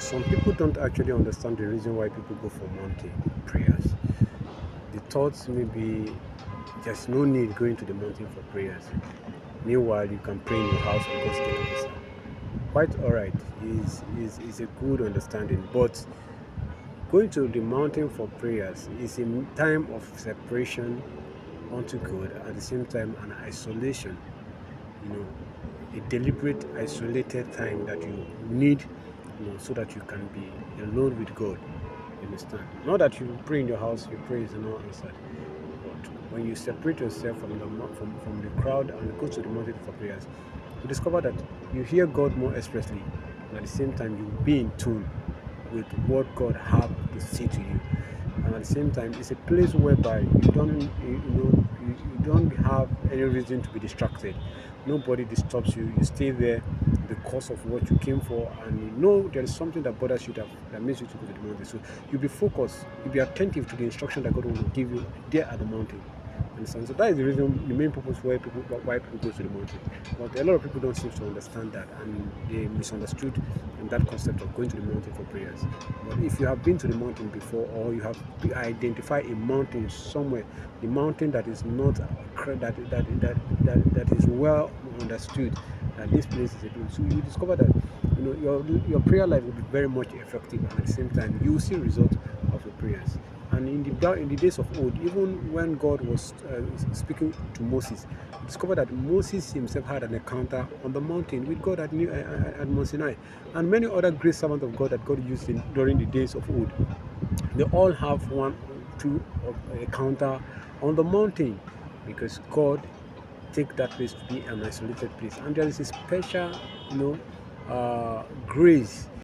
some people don't actually understand the reason why people go for mountain prayers. The thoughts maybe there's no need going to the mountain for prayers. Meanwhile, you can pray in your house and God still answer. Quite alright, is a good understanding. But going to the mountain for prayers is a time of separation unto God, at the same time an isolation, you know, a deliberate isolated time that you need, so that you can be alone with God. You understand? Not that you pray in your house, your prayer is not answered. But when you separate yourself from the crowd and go to the mountain for prayers, you discover that you hear God more expressly, and at the same time you be in tune with what God have to say to you. And at the same time, it's a place whereby you don't have any reason to be distracted. Nobody disturbs you. You stay there because of what you came for, and you know there is something that bothers you that makes you to go to the mountain. So you'll be focused, you'll be attentive to the instruction that God will give you there at the mountain. Understand? So that is the reason, the main purpose why people go to the mountain. But a lot of people don't seem to understand that, and they misunderstood that concept of going to the mountain for prayers. But if you have been to the mountain before, or you have identified a mountain somewhere, the mountain that is not that is well understood, that this place is a place, so you discover that your prayer life will be very much effective, and at the same time you will see results of your prayers. And in the days of old, even when God was speaking to Moses, he discovered that Moses himself had an encounter on the mountain with God at Mount Sinai, and many other great servants of God that God used during the days of old. They all have one or two encounter on the mountain, because God take that place to be an isolated place, and there is a special, grace